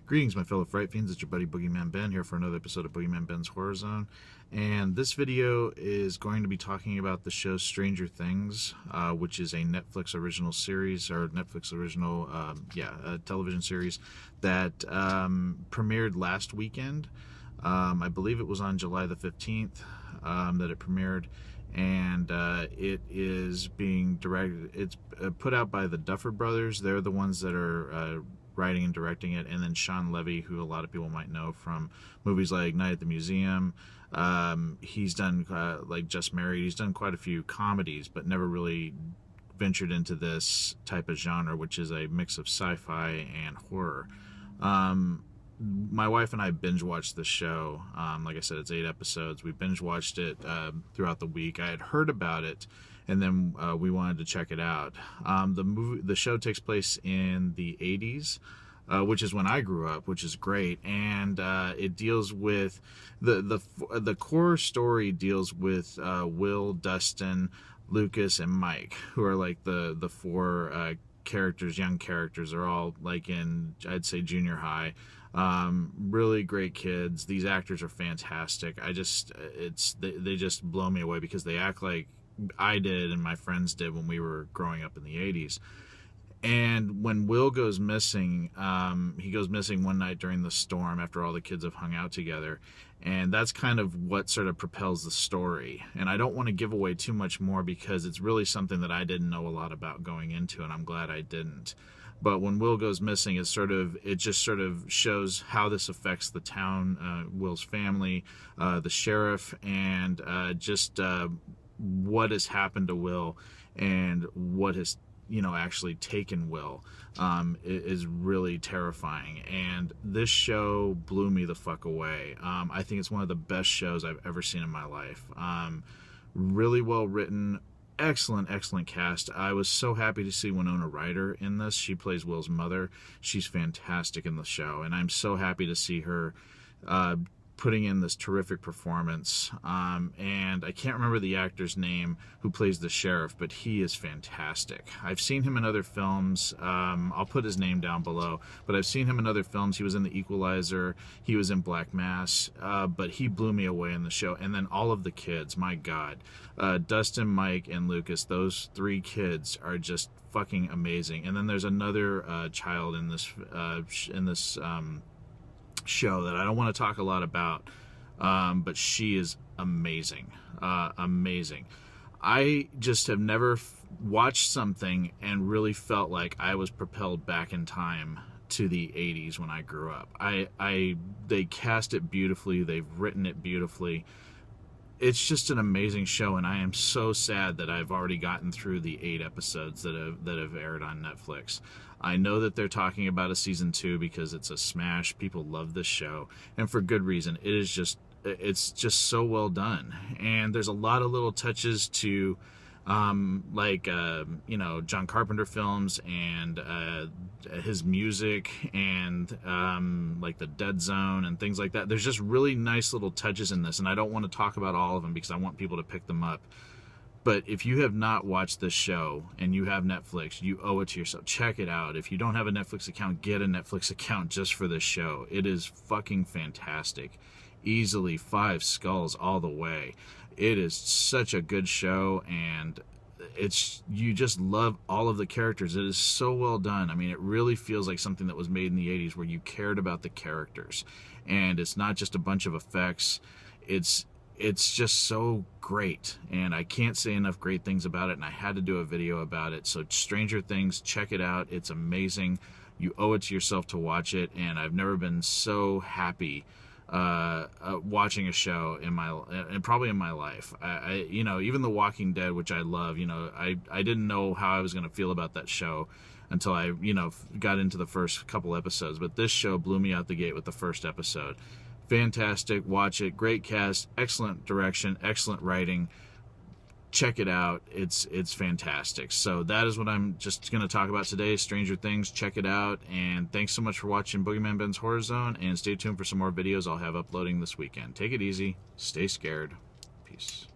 Greetings, my fellow Fright Fiends. It's your buddy Boogeyman Ben here for another episode of Boogeyman Ben's Horror Zone. And this video is going to be talking about the show Stranger Things, which is a Netflix original series, or Netflix original, television series that premiered last weekend. I believe it was on July the 15th that it premiered. And it is being directed, it's put out by the Duffer Brothers. They're the ones that are writing and directing it, and then Shawn Levy, who a lot of people might know from movies like Night at the Museum. He's done like Just Married. He's done quite a few comedies, but never really ventured into this type of genre, which is a mix of sci-fi and horror. My wife and I binge watched this show. Like I said, it's 8 episodes. We binge watched it throughout the week. I had heard about it, and then we wanted to check it out. The show takes place in the 80s, which is when I grew up, which is great. And it deals with the core story deals with Will, Dustin, Lucas, and Mike, who are like the four characters, young characters. Are all like in, I'd say, junior high. Really great kids. These actors are fantastic. They just blow me away because they act like I did and my friends did when we were growing up in the 80s. And when Will goes missing, he goes missing one night during the storm after all the kids have hung out together. And that's kind of what sort of propels the story. And I don't want to give away too much more because it's really something that I didn't know a lot about going into, and I'm glad I didn't. But when Will goes missing, it just sort of shows how this affects the town, Will's family, the sheriff, and what has happened to Will and what has actually taken Will is really terrifying. And this show blew me the fuck away. I think it's one of the best shows I've ever seen in my life. Really well written. Excellent cast. I was so happy to see Winona Ryder in this. She plays Will's mother. She's fantastic in the show, and I'm so happy to see her putting in this terrific performance. And I can't remember the actor's name who plays the sheriff, but he is fantastic. I've seen him in other films. I'll put his name down below, but I've seen him in other films. He was in The Equalizer. He was in Black Mass, but he blew me away in the show. And then all of the kids, my God. Dustin, Mike, and Lucas, those 3 kids are just fucking amazing. And then there's another child in this show that I don't want to talk a lot about, but she is amazing. Amazing. I just have never watched something and really felt like I was propelled back in time to the 80s when I grew up. They cast it beautifully. They've written it beautifully. It's just an amazing show, and I am so sad that I've already gotten through the 8 episodes that have aired on Netflix. I know that they're talking about a season 2 because it's a smash. People love this show, and for good reason. It's just so well done, and there's a lot of little touches to John Carpenter films and his music and like the Dead Zone and things like that. There's just really nice little touches in this, and I don't want to talk about all of them because I want people to pick them up. But if you have not watched this show and you have Netflix, you owe it to yourself. Check it out. If you don't have a Netflix account, get a Netflix account just for this show. It is fucking fantastic. Easily 5 skulls all the way. It is such a good show, and you just love all of the characters. It is so well done. I mean, it really feels like something that was made in the 80s where you cared about the characters, and it's not just a bunch of effects. It's just so great, and I can't say enough great things about it, and I had to do a video about it. So Stranger Things, check it out. It's amazing. You owe it to yourself to watch it, and I've never been so happy watching a show and probably in my life. Even The Walking Dead, which I love, I didn't know how I was going to feel about that show until I got into the first couple episodes, but this show blew me out the gate with the first episode. Fantastic. Watch it. Great cast, excellent direction, excellent writing. Check it out. It's fantastic. So that is what I'm just going to talk about today. Stranger Things. Check it out. And thanks so much for watching Boogeyman Ben's Horror Zone. And stay tuned for some more videos I'll have uploading this weekend. Take it easy. Stay scared. Peace.